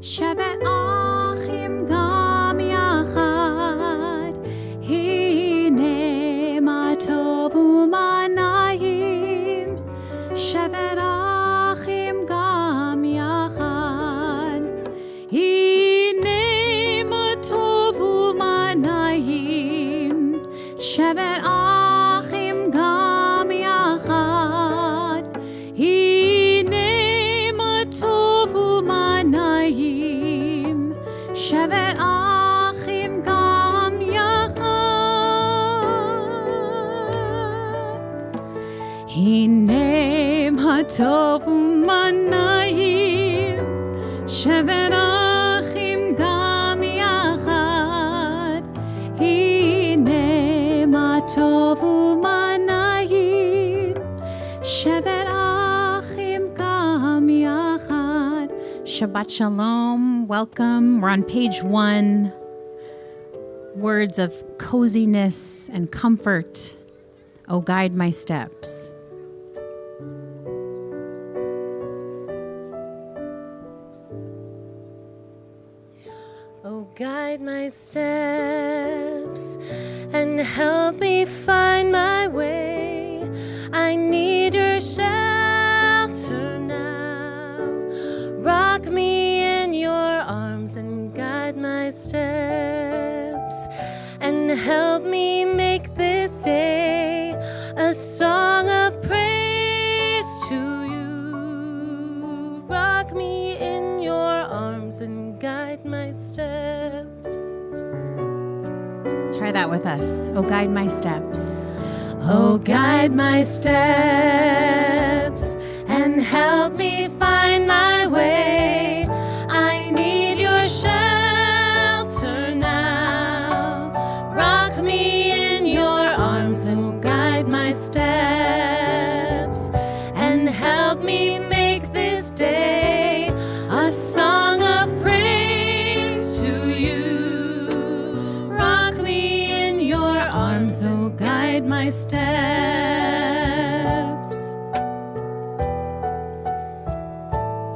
שבת אחים גם יחד, הנה מה טוב ומה נעים. שבת אחים גם יחד, הנה מה טוב ומה נעים. שבת אחים גם יחד, הנה מה טוב ומה נעים. שבת אחים גם יחד, הנה מה טוב ומה נעים. שבת אחים גם יחד, הנה מה טוב ומה נעים. שבת אחים גם יחד. Shabbat Shalom, welcome. We're on page 1. Words of coziness and comfort. Oh, guide my steps. Oh, guide my steps and help me find my way. I need your shelter now. Rock me in your arms and guide my steps and help me make this day a song of praise to you. Rock me in your arms and guide my steps. Try that with us. Oh, guide my steps. Oh, guide my steps and help me find my way. I need your shelter now. Rock me in your arms and guide my steps and help me make this day a song of praise to you. Rock me in your arms, oh, guide my steps.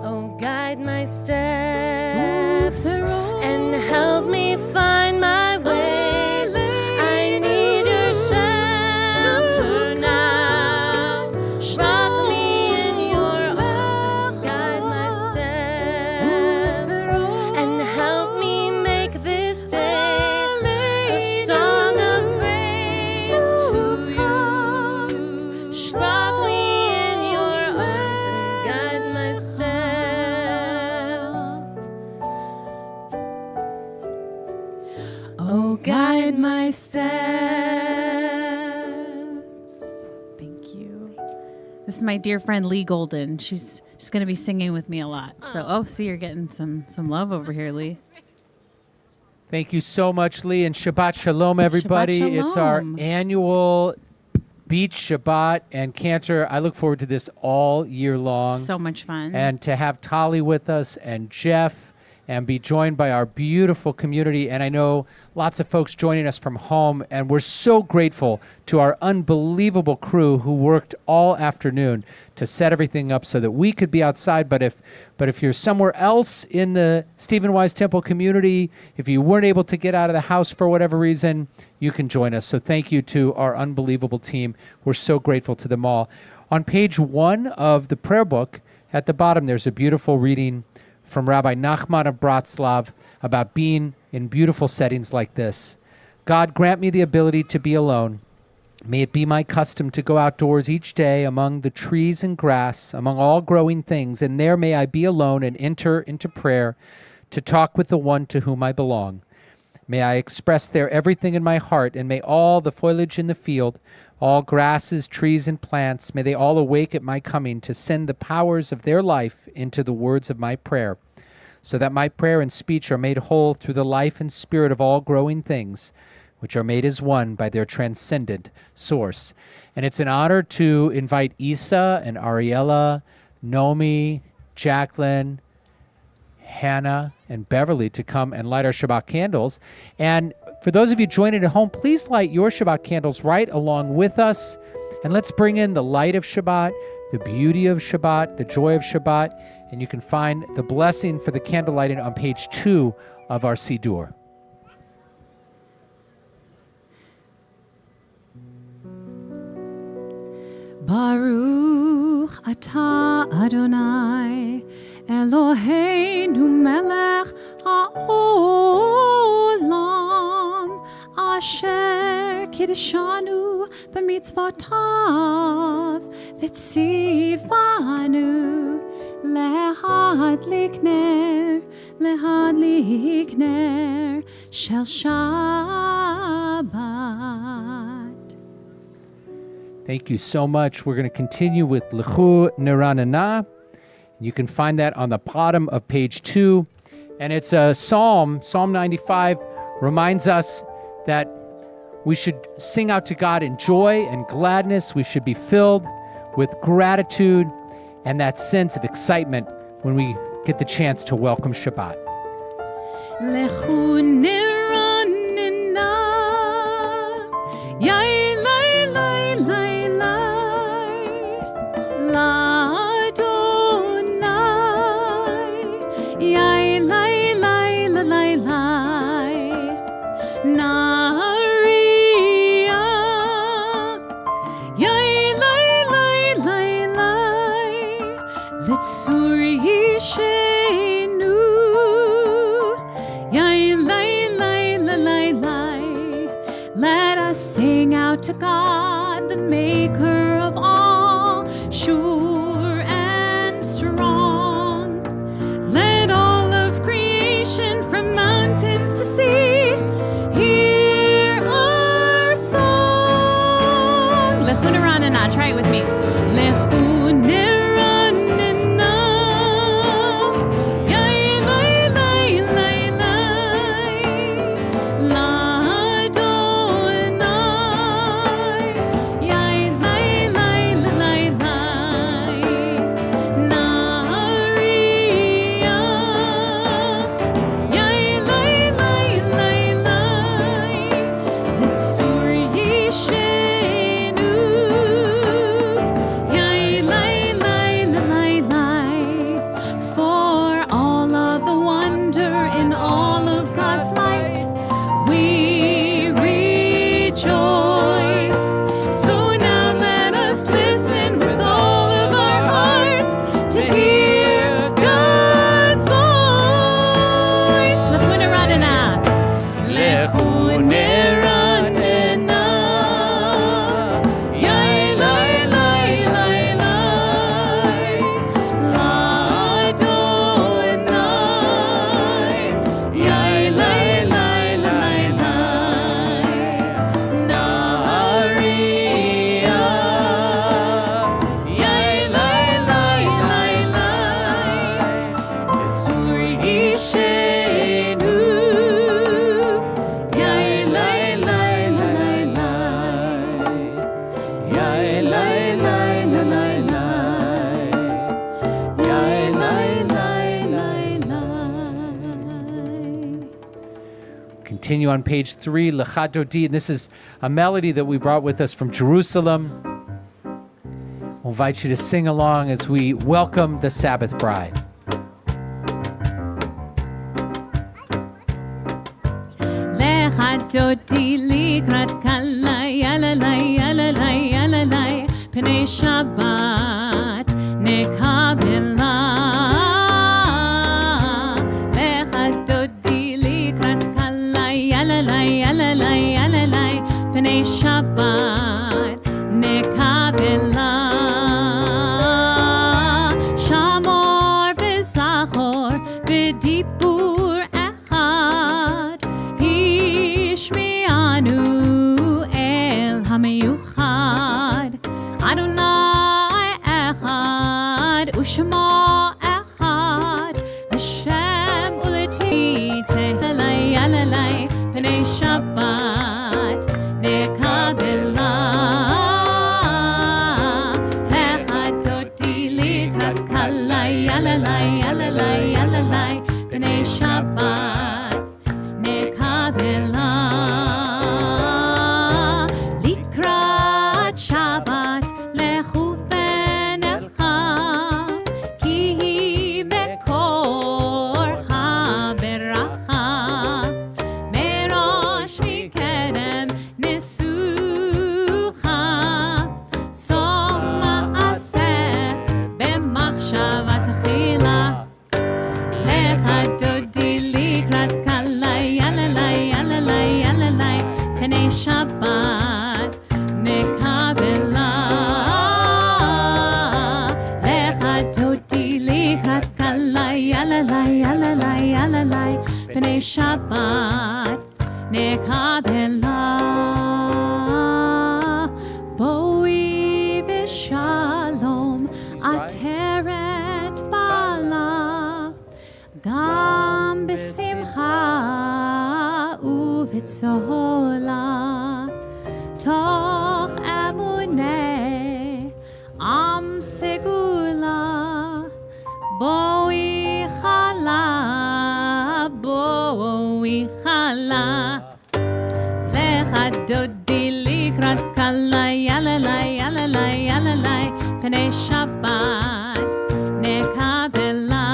Oh, guide my steps and help me find my way. I need your shelter now. Rock me in your arms and guide my steps and help me make this day a song of praise to you. Rock me in your arms and guide my steps. Oh, guide my steps. Thank you. This is my dear friend Lee Golden. She's going to be singing with me a lot. So, see, you're getting some love over here, Lee. Thank you so much, Lee, and Shabbat Shalom, everybody. Shabbat It's our Shalom. annual Beach Shabbat and Cantor. I look forward to this all year long. So much fun. And to have Tali with us and Jeff and be joined by our beautiful community. And I know lots of folks joining us from home. And we're so grateful to our unbelievable crew who worked all afternoon to set everything up so that we could be outside. But if you're somewhere else in the Stephen Wise Temple community, if you weren't able to get out of the house for whatever reason, you can join us. So thank you to our unbelievable team. We're so grateful to them all. On page 1 of the prayer book, at the bottom, there's a beautiful reading from Rabbi Nachman of Bratslav about being in beautiful settings like this. God, grant me the ability to be alone. May it be my custom to go outdoors each day among the trees and grass, among all growing things, and there may I be alone and enter into prayer to talk with the one to whom I belong. May I express there everything in my heart, and may all the foliage in the field, all grasses, trees, and plants, may they all awake at my coming to send the powers of their life into the words of my prayer, so that my prayer and speech are made whole through the life and spirit of all growing things, which are made as one by their transcendent source. And it's an honor to invite Isa and Ariella, Nomi, Jacqueline, Hannah, and Beverly to come and light our Shabbat candles. And for those of you joining at home, please light your Shabbat candles right along with us. And let's bring in the light of Shabbat the beauty of Shabbat, the joy of Shabbat, and you can find the blessing for the candle lighting on page 2 of our Siddur. Baruch atah Adonai Eloheinu melech ha'olam asher kiddeshanu b'mitzvotav v'tzivanu lehadlik ner shel Shabbat. Thank you so much. We're going to continue with L'chu Neranana. You can find that on the bottom of page 2. And it's a psalm. Psalm 95 reminds us that we should sing out to God in joy and gladness. We should be filled with gratitude and that sense of excitement when we get the chance to welcome Shabbat. L'chu Neranana Let us sing out to God, the maker of all, sure and strong. Let all of creation from mountains to sea hear our song. L'chu Neranana, try it with me. L'chu Neranana. Continue on page 3, Lecha Dodi, and this is a melody that we brought with us from Jerusalem. We'll invite you to sing along as we welcome the Sabbath bride. Lecha Dodi likrat kalai yalalai yalalai yalalai pnei Shabbat nekabela. Pnei Shabbat nekabela. Shamor v'zachor v'dibur echad hishmianu el hameyuchad. Adonai echad u'shemo echad l'shem u'l'ti tehalai yalalai pnei Shabbat nekabela. Lecha Dodi likrat kalai yalalai yalalai yalalai pnei Shabbat nekabela. Likrat Shabbat lechu v'nelchu yalalai, b'nei Shabbat, nekabela. Boi v'shalom, ateret bala, gam b'simcha u'v'tzola, toch emunei am segula, boi chala, lecha dodi likrat kala, yalalai, yalalai, yalalai, p'nei Shabbat, nekabela.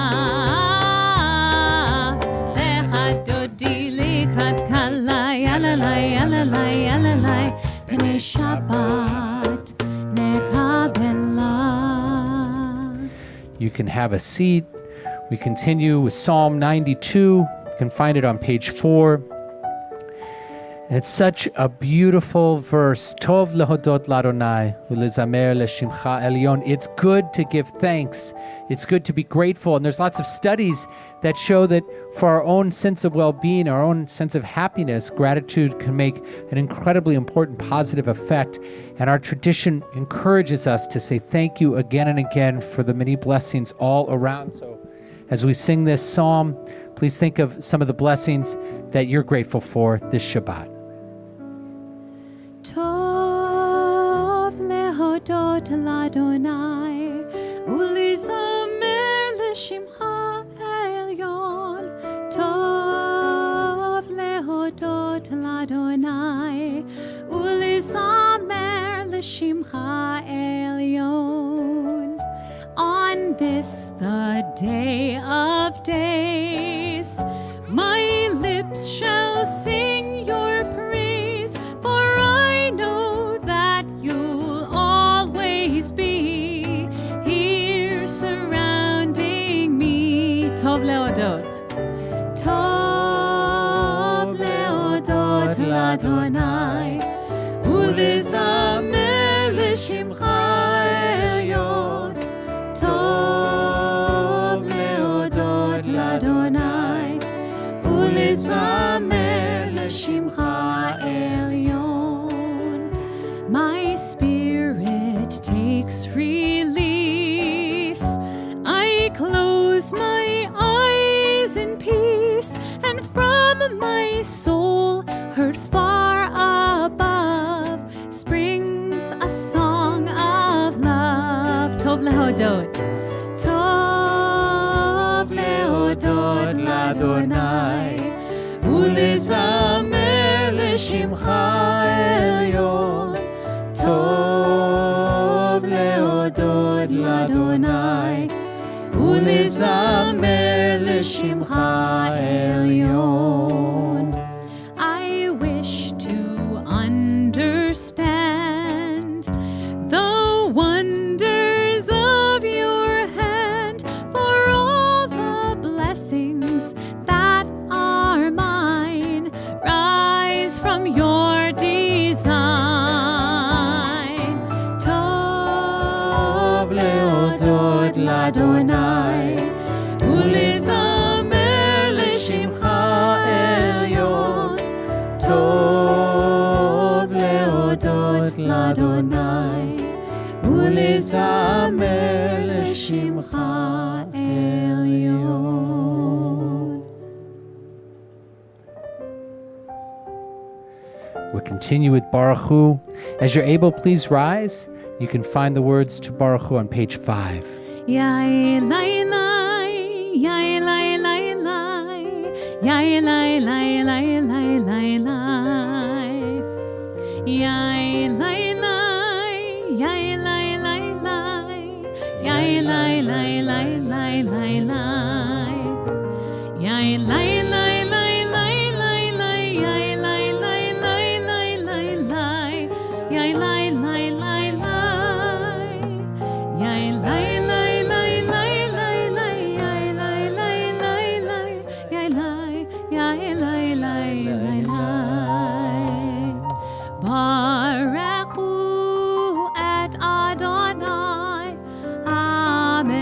Lecha dodi likrat kala, yalalai, yalalai, yalalai, p'nei Shabbat, nekabela. You can have a seat. We continue with Psalm 92. You can find it on page 4. And it's such a beautiful verse. Tov lehodot l'Adonai u'lezamer l'shimcha elyon. It's good to give thanks. It's good to be grateful. And there's lots of studies that show that for our own sense of well-being, our own sense of happiness, gratitude can make an incredibly important positive effect. And our tradition encourages us to say thank you again and again for the many blessings all around. So as we sing this psalm, please think of some of the blessings that you're grateful for this Shabbat. Tov lehodot l'Adonai u'lizamer l'shimcha elyon. Tov lehodot l'Adonai u'lizamer l'shimcha elyon. On this the day of days, my lips shall sing your praise, for I know that you'll always be here surrounding me. Tov leodot. Tov leodot l'Adonai u'lizamer l'shimcha elyon. Tov leodot l'Adonai u'lizamer l'shimcha elyon. My spirit takes release. I close my eyes in peace, and from my soul heard far above springs a song of love. Tov lehodot. Tov lehodot l'Adonai u'lizamer l'shimcha elyon. Tov lehodot l'Adonai u'lizamer l'shimcha elyon. I wish to understand the wonders of your hand, for all the blessings that are mine rise from your design. Tov leodot l'Adonai u'lizamer l'shimcha elyon. Tov leodot l'Adonai u'lizamer l'shimcha elyon. We'll continue with Baruch Hu. As you're able, please rise. You can find the words to Baruch Hu on page 5. Yai lai lai, yai lai lai lai, yai lai lai lai lai lai lai, yai lai lai, yai lai lai lai, yai lai lai lai lai lai lai, yai lai lai lai lai lai lai, yai lai lai lai lai lai lai, yai lai lai lai lai, yai lai lai lai lai lai lai, yai lai lai lai lai, yai lai lai lai lai. Barechu et Adonai Hamevorach.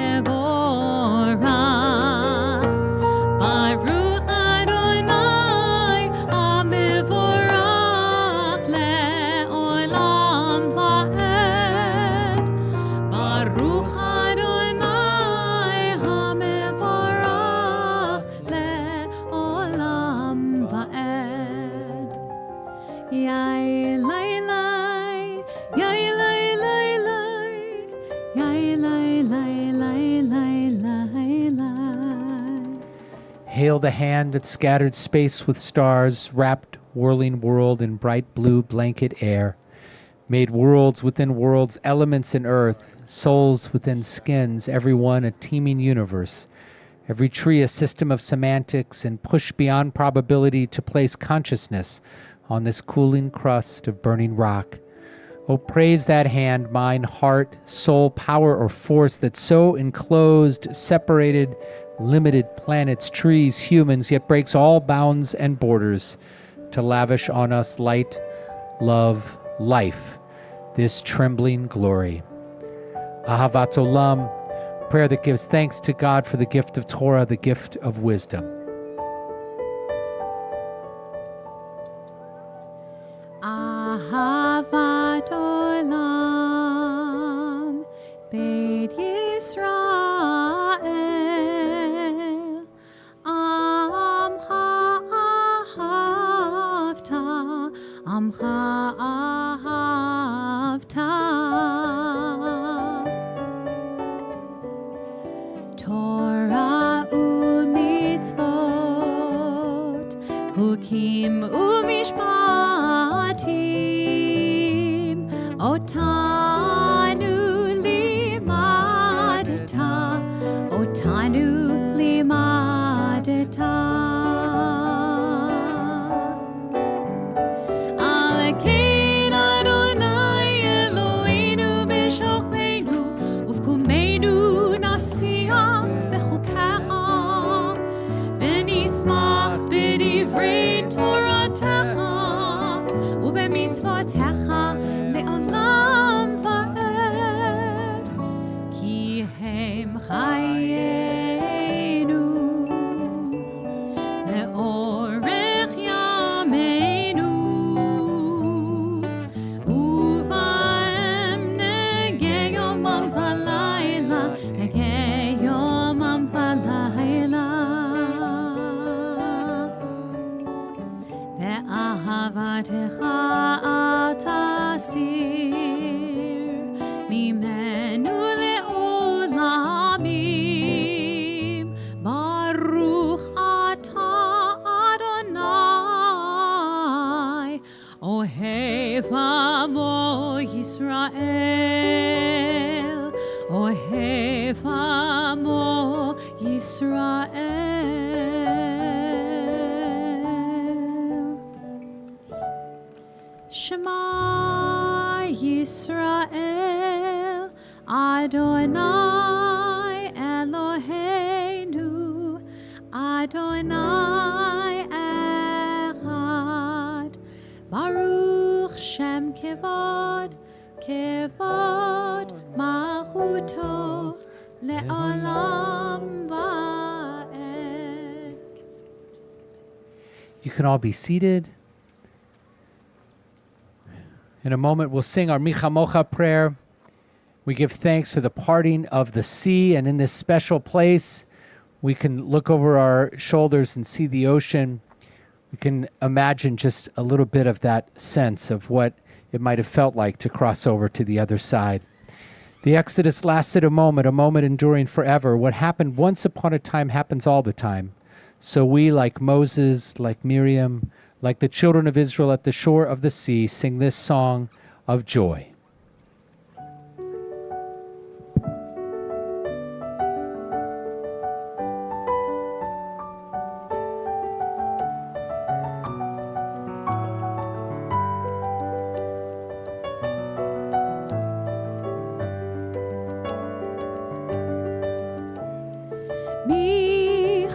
held a hand that scattered space with stars, wrapped whirling world in bright blue blanket air, made worlds within worlds, elements in earth, souls within skins, every one a teeming universe, every tree a system of semantics, and pushed beyond probability to place consciousness on this cooling crust of burning rock. Oh, praise that hand, mind, heart, soul, power, or force that so enclosed, separated, limited planets, trees, humans, yet breaks all bounds and borders to lavish on us light, love, life, this trembling glory. Ahavat Olam, prayer that gives thanks to God for the gift of Torah, the gift of wisdom. Ahavat Olam, Beit Yisrael, Amcha ahavta, Amcha ahavta. Torah u'mitzvot, Hukim u'mishpatim, Otanu limadeta, Otanu limadeta. Alekein Adonai Eloheinu b'shokbeinu, uvkumeinu nasiach bechukecha, v'nismach b'divrei Toratecha, ubemitzvotecha le'olam va'ed, ki hem chayenu, le'orech yameinu, uva'em negei yomam v'layla, negei yomam v'layla. Ve'ahavatecha atasir, mimenu le'olamim, Baruch atah Adonai, Ohev amo Yisrael, Ohev amo Yisrael. Shema Yisrael, Adonai Eloheinu, Adonai Echad, Baruch Shem Kevod, Kevod Malchuto, Le'olam Va'ed. You can all be seated. In a moment, we'll sing our Chamocha prayer. We give thanks for the parting of the sea, and in this special place, we can look over our shoulders and see the ocean. We can imagine just a little bit of that sense of what it might have felt like to cross over to the other side. The Exodus lasted a moment enduring forever. What happened once upon a time happens all the time. So we, like Moses, like Miriam, like the children of Israel at the shore of the sea, sing this song of joy. Mi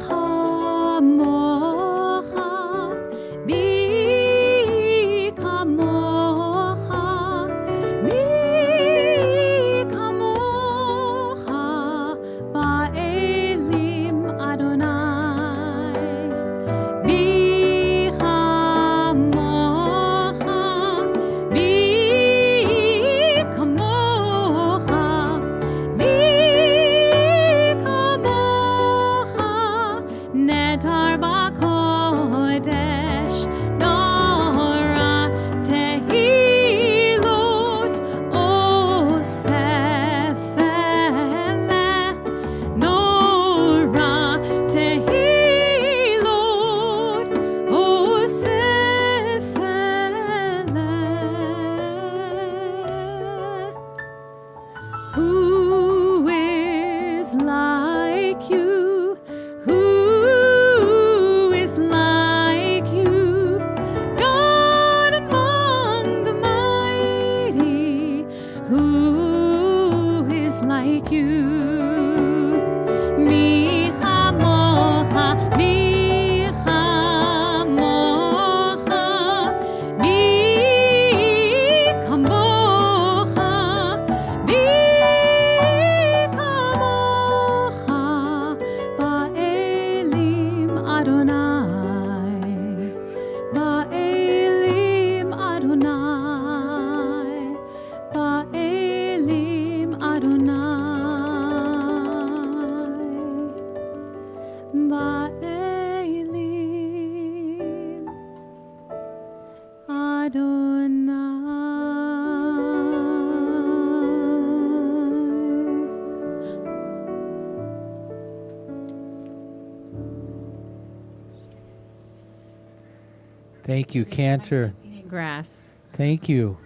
Thank you, Cantor. Eating grass. Thank you.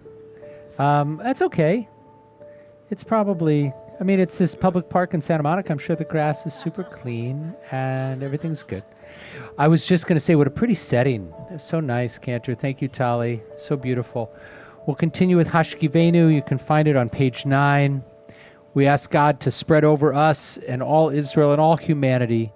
That's okay. It's probably, it's this public park in Santa Monica. I'm sure the grass is super clean and everything's good. I was just going to say, what a pretty setting. It's so nice, Cantor. Thank you, Tali. So beautiful. We'll continue with Hashkiveinu. You can find it on page 9. We ask God to spread over us and all Israel and all humanity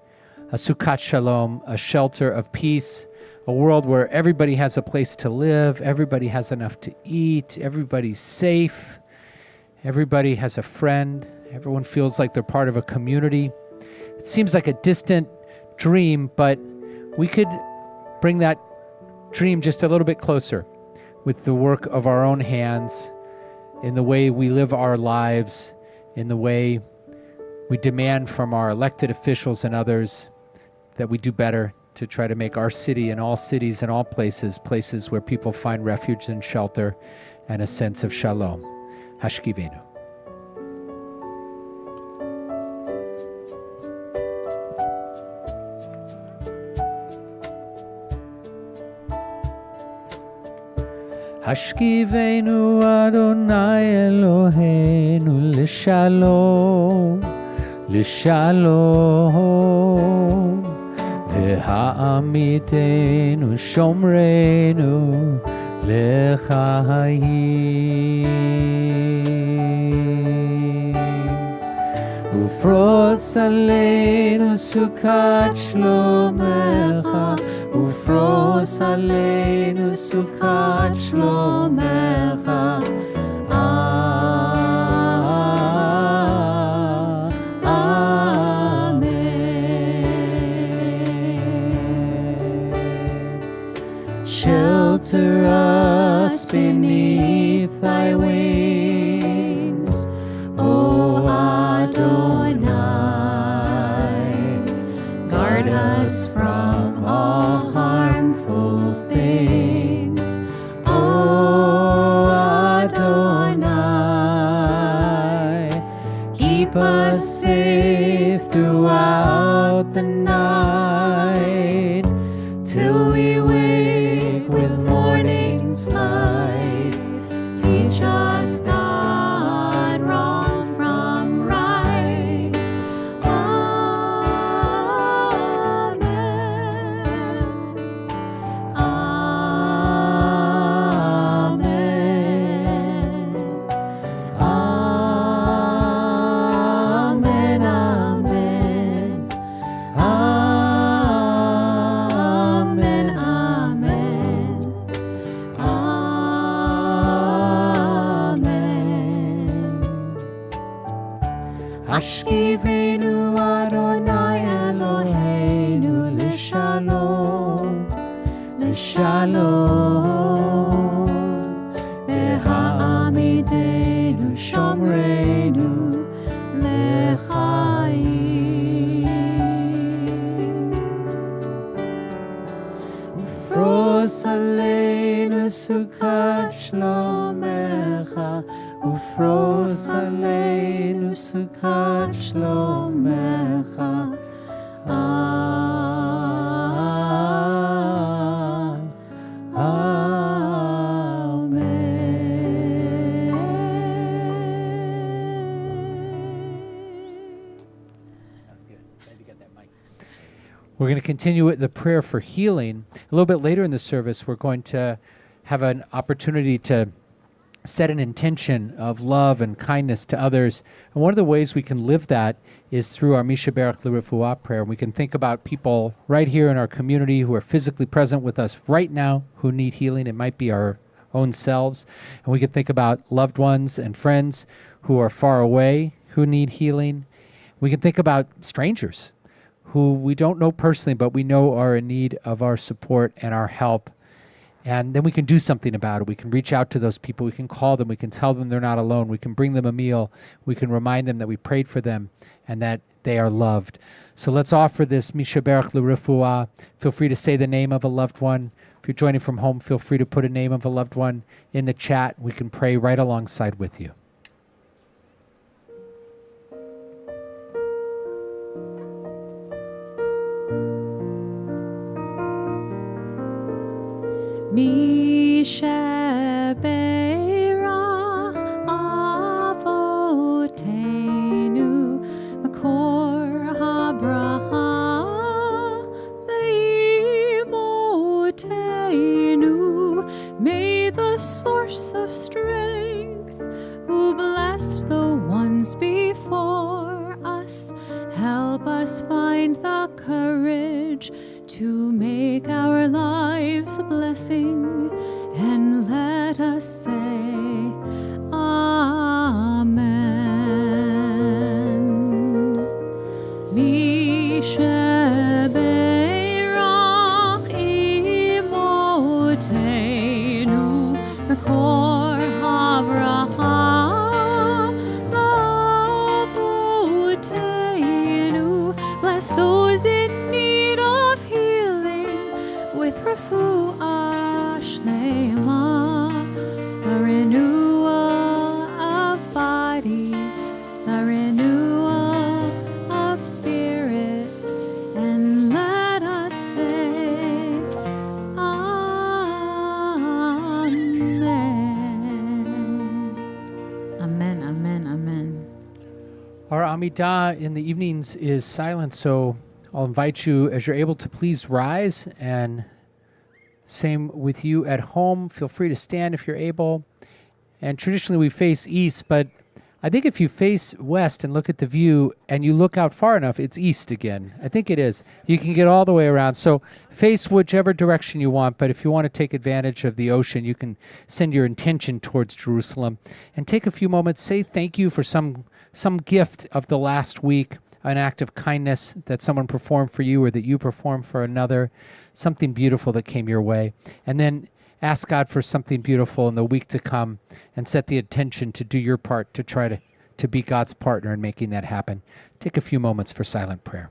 a Sukkat Shalom, a shelter of peace, a world where everybody has a place to live, everybody has enough to eat, everybody's safe, everybody has a friend, everyone feels like they're part of a community. It seems like a distant dream, but we could bring that dream just a little bit closer with the work of our own hands, in the way we live our lives, in the way we demand from our elected officials and others that we do better to try to make our city and all cities and all places where people find refuge and shelter and a sense of shalom. Hashkiveinu. Hashkiveinu Adonai Eloheinu l'shalom, l'shalom, v'ha'amidenu shomrenu l'chayim, ufros aleinu sukat shlomecha, ufros aleinu sukat shlomecha. Shelter us beneath thy wings, O Adonai. Guard us from all harmful things, O Adonai. Keep us safe throughout the night, till we wake with morning's light. Teach us, God, wrong from right. Amen. Amen. Amen. Amen. Hashkiveinu Adonai Eloheinu l'shalom, l'shalom, v'ha'amidenu shomrenu l'chayim, ufros aleinu sukat shlomecha, ufros aleinu sukat shlomecha. We're going to continue with the prayer for healing. A little bit later in the service, we're going to have an opportunity to set an intention of love and kindness to others. And one of the ways we can live that is through our Misha Berach L'Refuah prayer. We can think about people right here in our community who are physically present with us right now who need healing. It might be our own selves. And we can think about loved ones and friends who are far away who need healing. We can think about strangers who we don't know personally, but we know are in need of our support and our help. And then we can do something about it. We can reach out to those people. We can call them. We can tell them they're not alone. We can bring them a meal. We can remind them that we prayed for them and that they are loved. So let's offer this Misha Berach L'Refuah. Feel free to say the name of a loved one. If you're joining from home, feel free to put a name of a loved one in the chat. We can pray right alongside with you. Mi shebeirach avotenu makor habracha ve'imotenu. May the source of strength, who blessed the ones before us, help us find the courage to make our lives a blessing, and let us say Amen. Mi shebeirach imotenu makor habracha v'avotenu. Bless those in need of healing with refuah shlema, the renewal of body, the renewal of spirit, and let us say Amen. Amen, amen, amen. Our Amidah in the evenings is silent, so I'll invite you, as you're able to, please rise, and same with you at home. Feel free to stand if you're able. And traditionally we face east, but I think if you face west and look at the view and you look out far enough, it's east again. I think it is. You can get all the way around. So face whichever direction you want, but if you want to take advantage of the ocean, you can send your intention towards Jerusalem and take a few moments, say thank you for some gift of the last week, an act of kindness that someone performed for you or that you performed for another, something beautiful that came your way. And then ask God for something beautiful in the week to come and set the intention to do your part to try to be God's partner in making that happen. Take a few moments for silent prayer.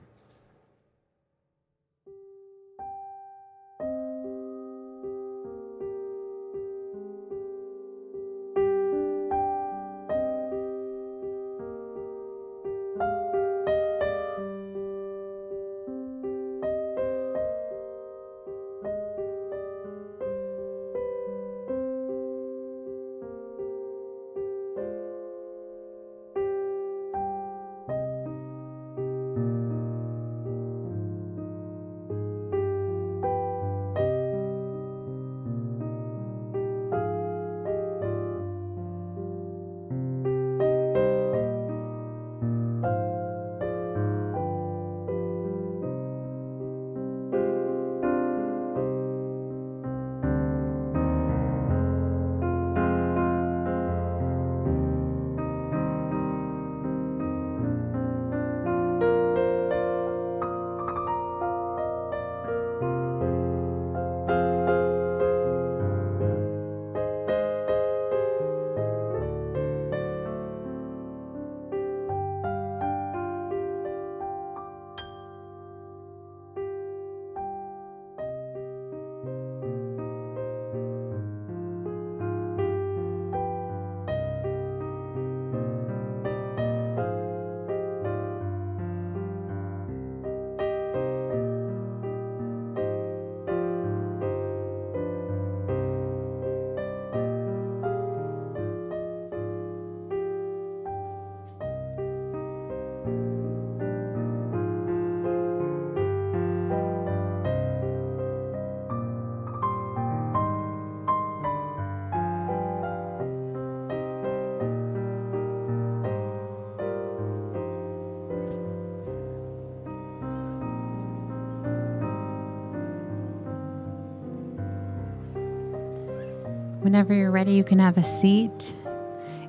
Whenever you're ready, you can have a seat.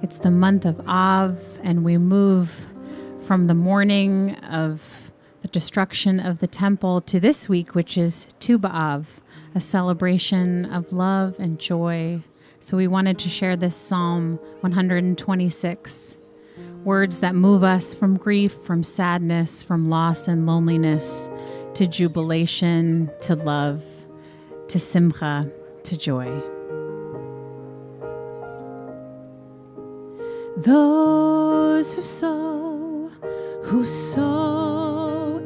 It's the month of Av, and we move from the morning of the destruction of the temple to this week, which is Tu B'Av, a celebration of love and joy. So we wanted to share this Psalm 126, words that move us from grief, from sadness, from loss and loneliness, to jubilation, to love, to simcha, to joy. Those who sow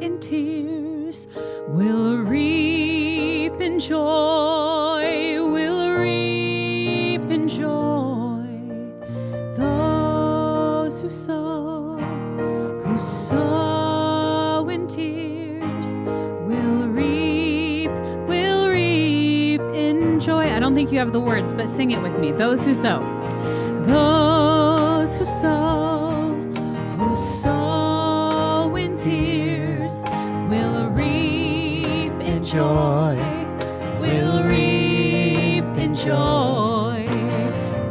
in tears will reap in joy, will I don't think you have the words, but sing it with me. Those who sow. Those who sow in tears will reap in joy, will reap in joy.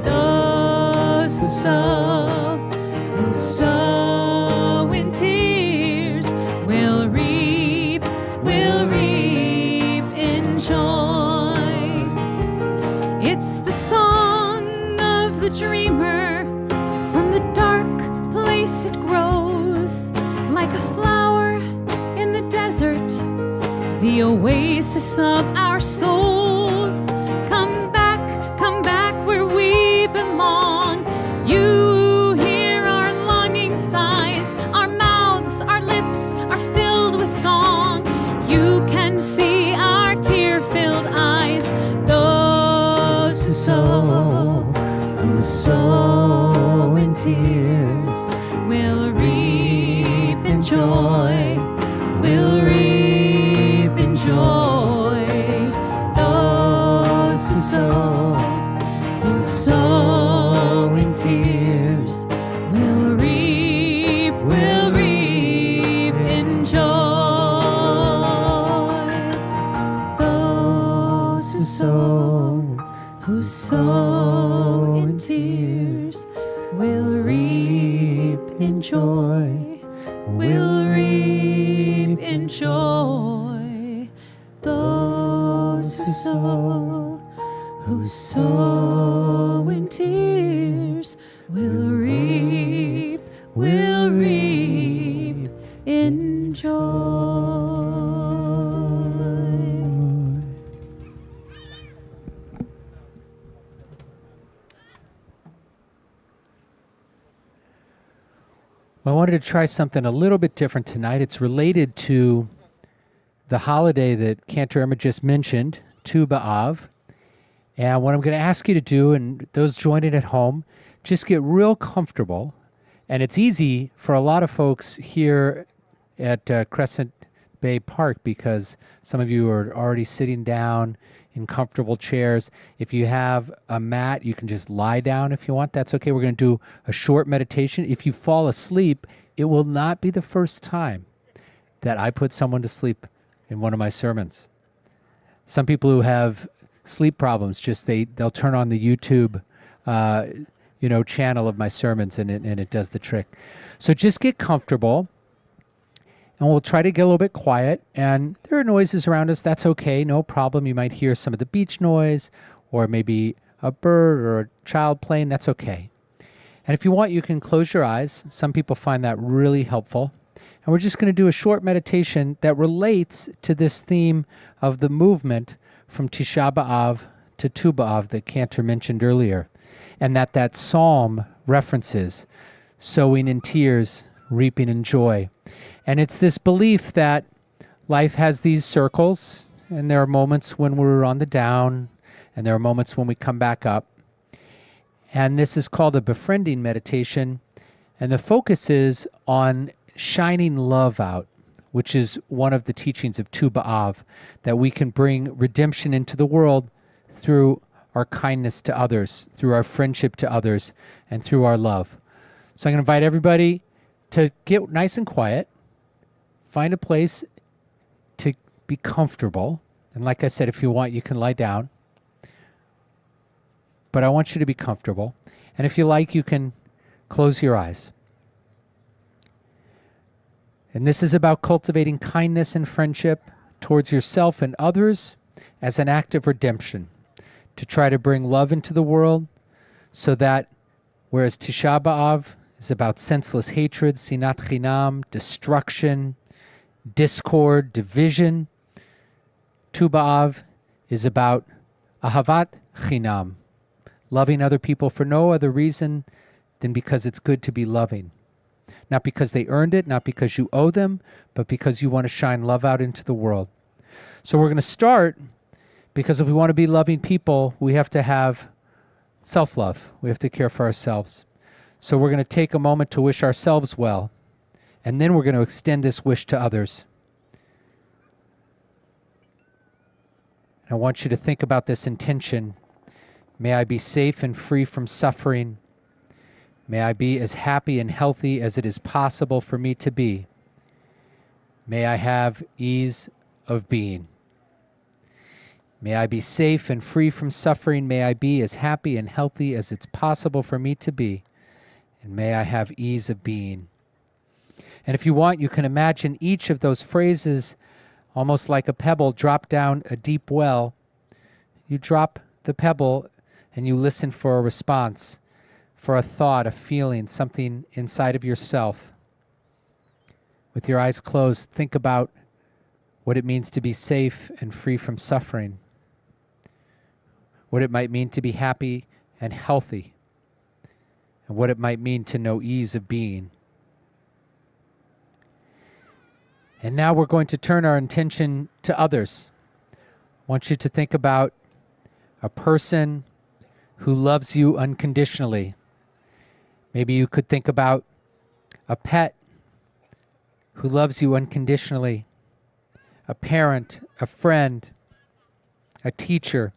Those who sow in tears will reap in joy. It's the song of the dreamer. From the dark place it grows, like a flower in the desert, the oasis of our souls. Come back where we belong. You hear our longing sighs, our mouths, our lips are filled with song. You can see our tear-filled eyes. Those who sow in tears will reap in joy, will reap in joy. Those who sow in tears will reap in joy. Those who sow in tears will reap in joy, will reap in joy. Those who sow in tears will reap in joy. I wanted to try something a little bit different tonight. It's related to the holiday that Cantor Emma just mentioned, Tu B'Av. And what I'm going to ask you to do, and those joining at home, just get real comfortable. And it's easy for a lot of folks here at Crescent Bay Park because some of you are already sitting down in comfortable chairs. If you have a mat, you can just lie down if you want. That's okay. We're going to do a short meditation. If you fall asleep, it will not be the first time that I put someone to sleep in one of my sermons. Some people who have sleep problems, they'll turn on the YouTube channel of my sermons and it does the trick. So just get comfortable. And we'll try to get a little bit quiet. And there are noises around us. That's okay. No problem. You might hear some of the beach noise or maybe a bird or a child playing. That's okay. And if you want, you can close your eyes. Some people find that really helpful. And we're just going to do a short meditation that relates to this theme of the movement from Tisha B'Av to Tu B'Av that Cantor mentioned earlier. And that psalm references sowing in tears, reaping in joy. And it's this belief that life has these circles, and there are moments when we're on the down, and there are moments when we come back up. And this is called a befriending meditation, and the focus is on shining love out, which is one of the teachings of Tu B'Av, that we can bring redemption into the world through our kindness to others, through our friendship to others, and through our love. So I'm going to invite everybody to get nice and quiet. Find a place to be comfortable. And like I said, if you want, you can lie down. But I want you to be comfortable. And if you like, you can close your eyes. And this is about cultivating kindness and friendship towards yourself and others as an act of redemption, to try to bring love into the world so that whereas Tisha B'Av is about senseless hatred, sinat chinam, destruction, discord, division, Tu B'Av is about ahavat chinam, loving other people for no other reason than because it's good to be loving. Not because they earned it, not because you owe them, but because you want to shine love out into the world. So we're going to start because if we want to be loving people, we have to have self-love. We have to care for ourselves. So we're going to take a moment to wish ourselves well, and then we're going to extend this wish to others. I want you to think about this intention. May I be safe and free from suffering. May I be as happy and healthy as it is possible for me to be. May I have ease of being. May I be safe and free from suffering. May I be as happy and healthy as it's possible for me to be. And may I have ease of being. And if you want, you can imagine each of those phrases almost like a pebble drop down a deep well. You drop the pebble and you listen for a response, for a thought, a feeling, something inside of yourself. With your eyes closed, think about what it means to be safe and free from suffering, what it might mean to be happy and healthy, and what it might mean to know ease of being. And now we're going to turn our attention to others. I want you to think about a person who loves you unconditionally. Maybe you could think about a pet who loves you unconditionally, a parent, a friend, a teacher.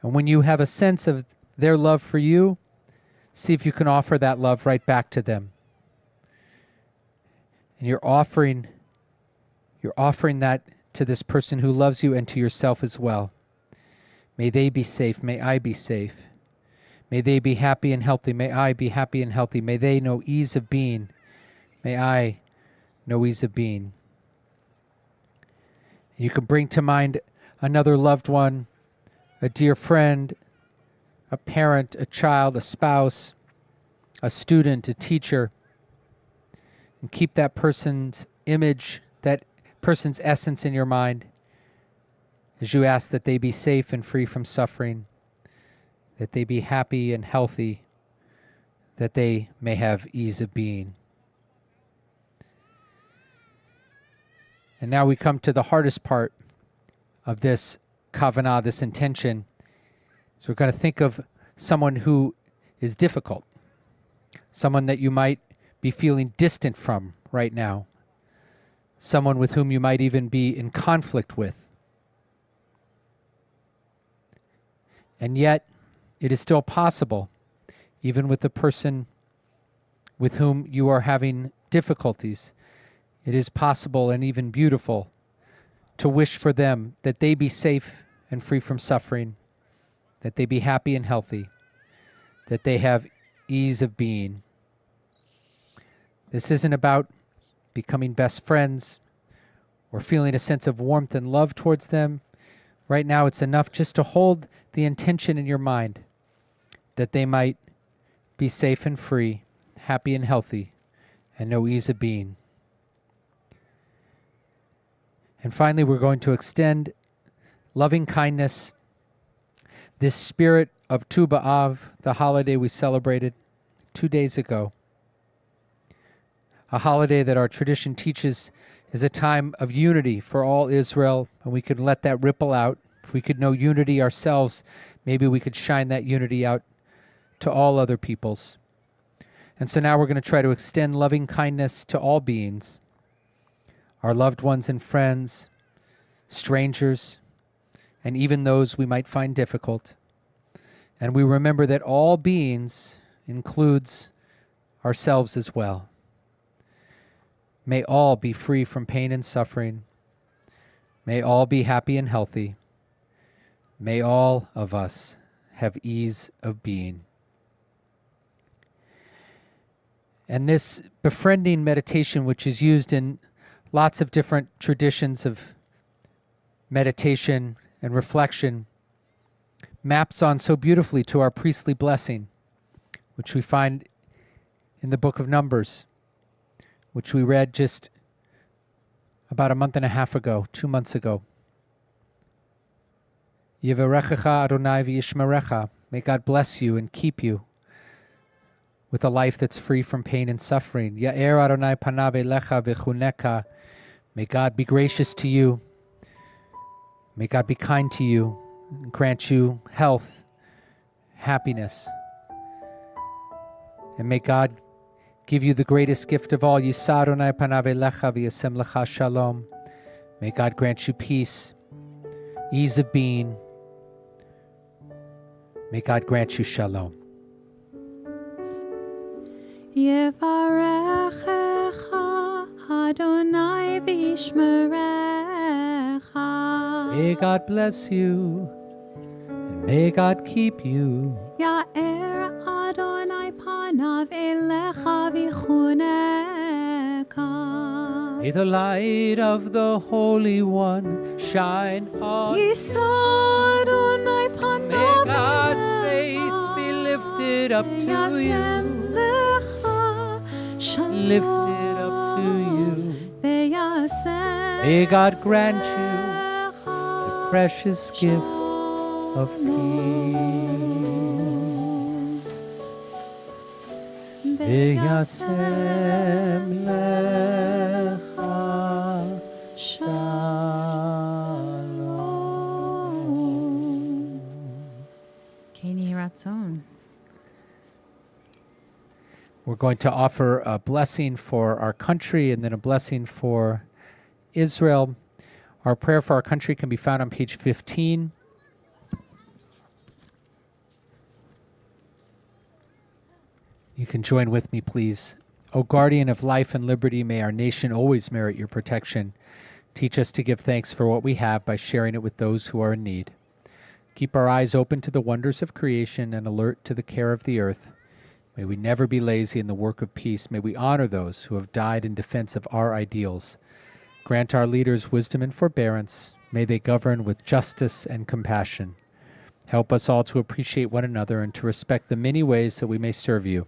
And when you have a sense of their love for you, see if you can offer that love right back to them. And you're offering that to this person who loves you and to yourself as well. May they be safe. May I be safe. May they be happy and healthy. May I be happy and healthy. May they know ease of being. May I know ease of being. You can bring to mind another loved one, a dear friend, a parent, a child, a spouse, a student, a teacher, and keep that person's image, that person's essence in your mind as you ask that they be safe and free from suffering, that they be happy and healthy, that they may have ease of being. And now we come to the hardest part of this kavanah, this intention. So we're going to think of someone who is difficult, someone that you might be feeling distant from right now, someone with whom you might even be in conflict with. And yet, it is still possible, even with the person with whom you are having difficulties, it is possible and even beautiful to wish for them that they be safe and free from suffering, that they be happy and healthy, that they have ease of being. This isn't about becoming best friends or feeling a sense of warmth and love towards them. Right now, it's enough just to hold the intention in your mind that they might be safe and free, happy and healthy, and know ease of being. And finally, we're going to extend loving kindness, this spirit of Tu B'Av, the holiday we celebrated 2 days ago. A holiday that our tradition teaches is a time of unity for all Israel, and we can let that ripple out. If we could know unity ourselves, maybe we could shine that unity out to all other peoples. And so now we're going to try to extend loving kindness to all beings, our loved ones and friends, strangers, and even those we might find difficult. And we remember that all beings includes ourselves as well. May all be free from pain and suffering. May all be happy and healthy. May all of us have ease of being. And this befriending meditation, which is used in lots of different traditions of meditation and reflection, maps on so beautifully to our priestly blessing, which we find in the book of Numbers, which we read just about a month and a half ago, 2 months ago. Yivarechecha Adonai v'yishmerecha. May God bless you and keep you with a life that's free from pain and suffering. Ya'er Adonai panav elecha v'chuneka. May God be gracious to you. May God be kind to you and grant you health, happiness. And may God give you the greatest gift of all. Yisa Adonai panav elecha v'yasem lecha shalom. May God grant you peace ease of being. May God grant you shalom. Yevarechecha Adonai v'yishmerecha. May God bless you, and may God keep you. Ya'er Adonai panav elecha v'chuneka. May the light of the Holy One shine on you. Yisa Adonai panav May God's face be lifted up to you. Yasem lecha shalom. Lifted up to you. V'yasem May God grant you the precious gift of peace. V'yasem lecha shalom. Ken Yehi Ratzon. We're going to offer a blessing for our country and then a blessing for Israel. Our prayer for our country can be found on page 15. You can join with me, please. O guardian of life and liberty, may our nation always merit your protection. Teach us to give thanks for what we have by sharing it with those who are in need. Keep our eyes open to the wonders of creation and alert to the care of the earth. May we never be lazy in the work of peace. May we honor those who have died in defense of our ideals. Grant our leaders wisdom and forbearance. May they govern with justice and compassion. Help us all to appreciate one another and to respect the many ways that we may serve you.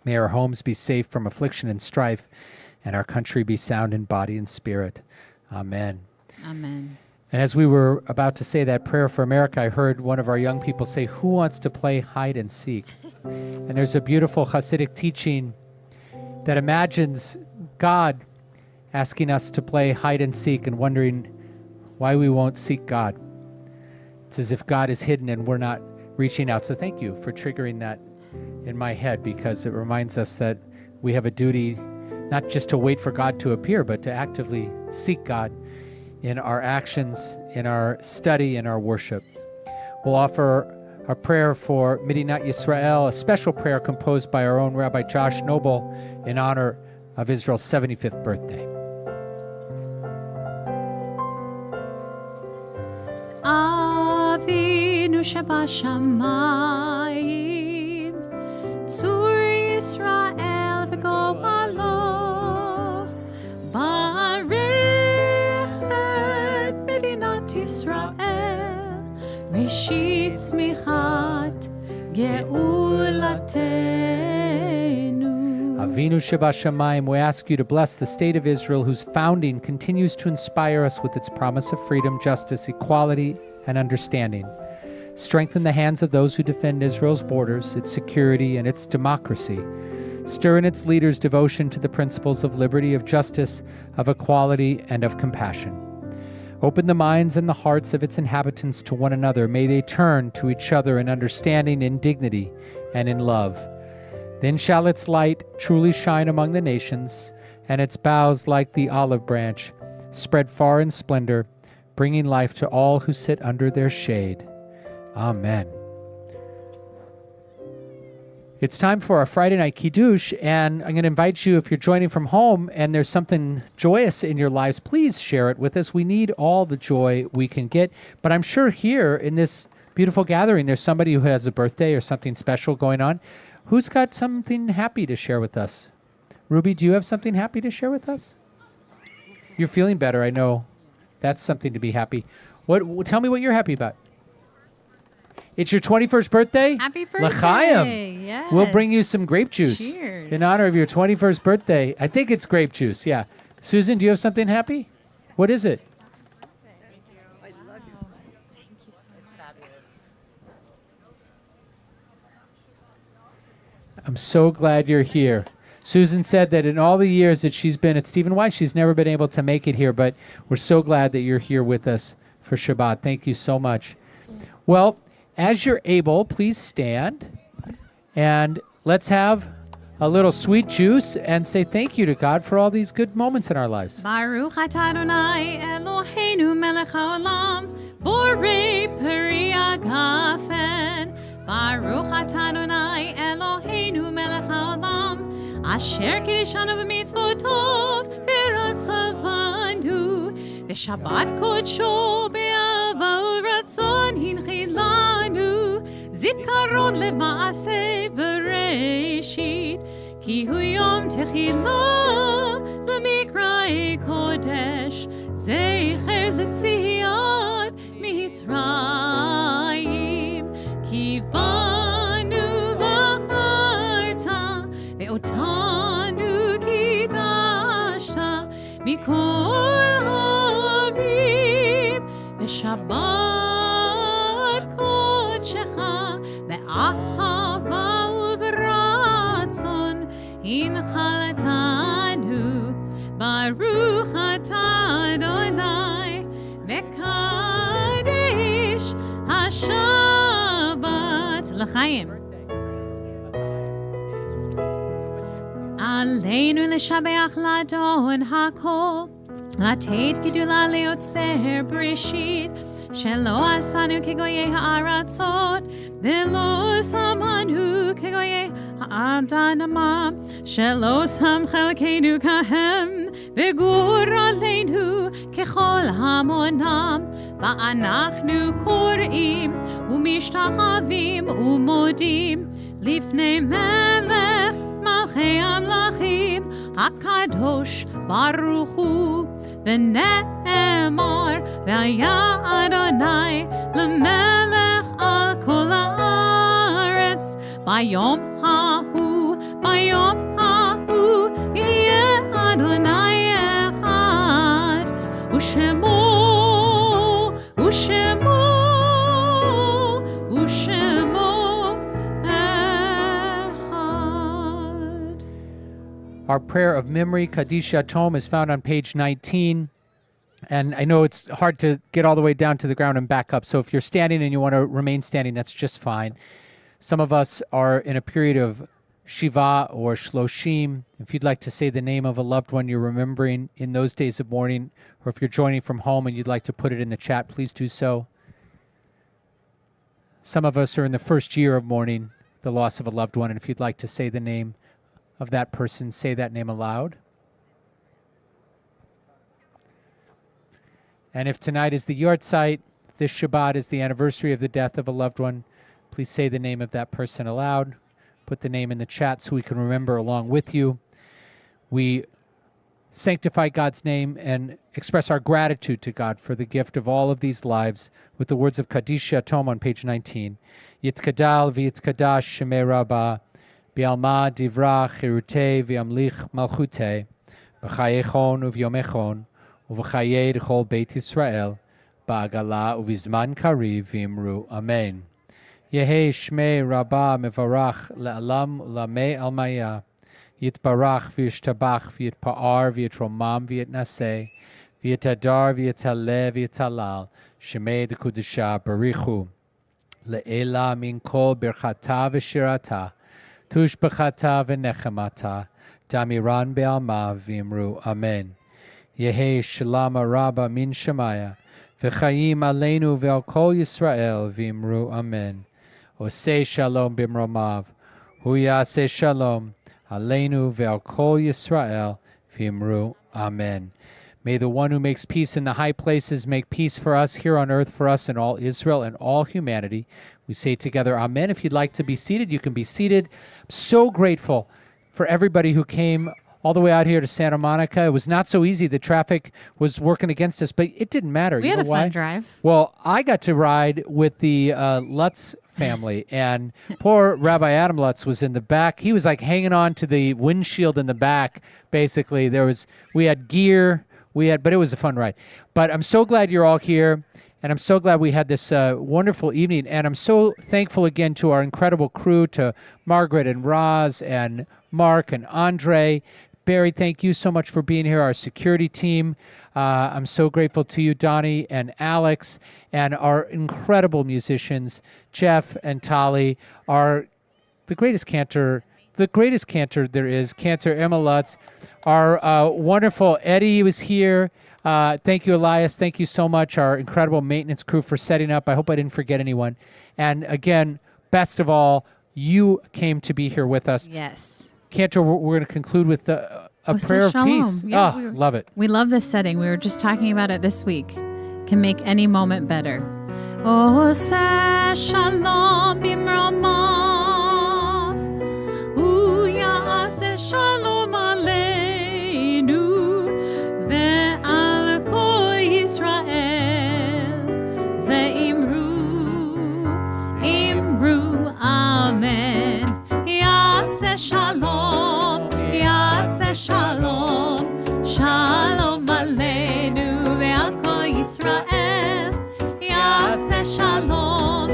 May our homes be safe from affliction and strife, and our country be sound in body and spirit. Amen. Amen. And as we were about to say that prayer for America, I heard one of our young people say, "Who wants to play hide and seek?" And there's a beautiful Hasidic teaching that imagines God asking us to play hide and seek and wondering why we won't seek God. It's as if God is hidden and we're not reaching out. So thank you for triggering that in my head, because it reminds us that we have a duty not just to wait for God to appear, but to actively seek God in our actions, in our study, in our worship. We'll offer a prayer for Medinat Yisrael, a special prayer composed by our own Rabbi Josh Noble in honor of Israel's 75th birthday. Avinu Shabashamayim, Tzur Yisrael v'goalo, Barech et Medinat Yisrael, Reshit Tzmichat Geulatenu. Avinu Shabashamayim, we ask you to bless the state of Israel, whose founding continues to inspire us with its promise of freedom, justice, equality, and understanding. Strengthen the hands of those who defend Israel's borders, its security, and its democracy. Stir in its leaders' devotion to the principles of liberty, of justice, of equality, and of compassion. Open the minds and the hearts of its inhabitants to one another. May they turn to each other in understanding, in dignity, and in love. Then shall its light truly shine among the nations, and its boughs, like the olive branch, spread far in splendor, bringing life to all who sit under their shade. Amen. It's time for our Friday night Kiddush, and I'm going to invite you, if you're joining from home and there's something joyous in your lives, please share it with us. We need all the joy we can get. But I'm sure here in this beautiful gathering, there's somebody who has a birthday or something special going on. Who's got something happy to share with us? Ruby, do you have something happy to share with us? You're feeling better, I know. That's something to be happy. Tell me what you're happy about. It's your 21st birthday? Happy birthday. L'chaim. Yes. We'll bring you some grape juice. Cheers. In honor of your 21st birthday. I think it's grape juice, yeah. Susan, do you have something happy? What is it? Thank you. I love you. Thank you so much. It's fabulous. I'm so glad you're here. Susan said that in all the years that she's been at Stephen White, she's never been able to make it here, but we're so glad that you're here with us for Shabbat. Thank you so much. Well, as you're able, please stand and let's have a little sweet juice and say thank you to God for all these good moments in our lives. Baruch atah Adonai Eloheinu melech haolam. את אדוני אלוהינו מלך העולם, אשר קידשנו במצוותיו ורצה בנו, ושבת קודשו באהבה ורצון הנחיל לנו, זיכרון למעשה בראשית, כי הוא יום תחילה למקראי קודש, זכר לציון מצרים. כי בנו בחרת ואותנו קידשת מכל העמים, בשבת קודשך באהבה וברצון הנחלתנו. ברוך אתה אדוני וקדש השבת לחיים. עלינו לשבח לאדון הכל, לתת גדולה ליוצר בראשית, שלא עשנו כגויי הארצות, ולא שמנו כגויי האדמה, שלא שם חלקנו כהם, וגור עלינו ככל המונם. ואנחנו קוראים ומשתחווים ומודים לפני מלך מלכי המלכים, הקדוש ברוך הוא. ונאמר והיה אדוני למלך על כל הארץ, ביום ההוא יהיה אדוני אחד, ושמו אחד. Our prayer of memory, Kaddish Yatom, is found on page 19. And I know it's hard to get all the way down to the ground and back up. So if you're standing and you want to remain standing, that's just fine. Some of us are in a period of Shiva or Shloshim. If you'd like to say the name of a loved one you're remembering in those days of mourning, or if you're joining from home and you'd like to put it in the chat, please do so. Some of us are in the first year of mourning the loss of a loved one. And if you'd like to say the name of that person, say that name aloud. And if tonight is the yahrzeit, this Shabbat is the anniversary of the death of a loved one, please say the name of that person aloud. Put the name in the chat so we can remember along with you. We sanctify God's name and express our gratitude to God for the gift of all of these lives with the words of Kaddish Yatom on page 19. Yitkadal v'yitkadash shemei Rabbi, bi'alma divra chirute v'yamlich malchute, b'chayechon uvyomechon, uv'chayei d'chol Beit Yisrael, ba'agala uvizman kariv v'imru. Amen. Yehi shmei Rabba mevarach le'alam u'lamei almaya, yitbarach v'yishtabach v'yitpa'ar v'yitromam v'yitnaseh, v'yitadar v'yitaleh v'yitalal, shemei d'kudusha barichu, le'ela min kol birchata v'shirata, tushbachata v'nechemata, damiran be'alma v'imru. Amen. Yehi shalom Rabba min Shemaya, v'chayim aleinu ve'al kol Yisrael v'imru. Amen. Oseh shalom b'mromav, hu yaseh shalom aleinu ve'al kol Yisrael v'imru. Amen. May the one who makes peace in the high places make peace for us here on earth, for us and all Israel and all humanity. We say together, Amen. If you'd like to be seated, you can be seated. I'm so grateful for everybody who came all the way out here to Santa Monica. It was not so easy. The traffic was working against us, but it didn't matter. We You had know a fun why? drive. Well, I got to ride with the Lutz family, and poor Rabbi Adam Lutz was in the back. He was like hanging on to the windshield in the back. Basically, we had gear, but it was a fun ride. But I'm so glad you're all here, and I'm so glad we had this wonderful evening. And I'm so thankful again to our incredible crew, to Margaret and Roz and Mark and Andre. Barry, thank you so much for being here, our security team. I'm so grateful to you, Donnie and Alex, and our incredible musicians, Jeff and Tali, the greatest cantor there is, Cantor Emma Lutz. Our wonderful Eddie was here. Thank you, Elias. Thank you so much, our incredible maintenance crew, for setting up. I hope I didn't forget anyone. And again, best of all, you came to be here with us. Yes. Cantor, we're going to conclude with a prayer of shalom. peace. Yeah, Love it. We love this setting. We were just talking about it this week. Can make any moment better. Oseh shalom bimromav, uyaseh shalom aleinu, ve'al kol Yisrael, ve'imru amen. Yaseh shalom, shalom aleinu, ve'al kol Yisrael. Yaseh shalom,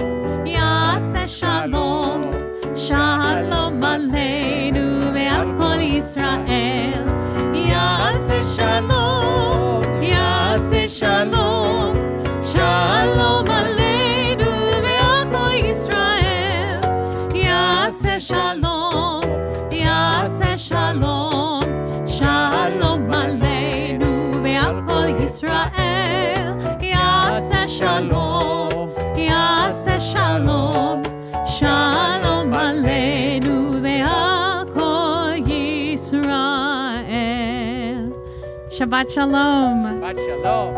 shalom aleinu ve'al kol Yisrael. Yaseh shalom, shalom aleinu ve'al kol Yisrael. Yaseh shalom, shalom aleinu ve'al kol Yisrael. Yaseh shalom, shalom aleinu ve'al kol Yisrael. Shabbat shalom. Shabbat shalom.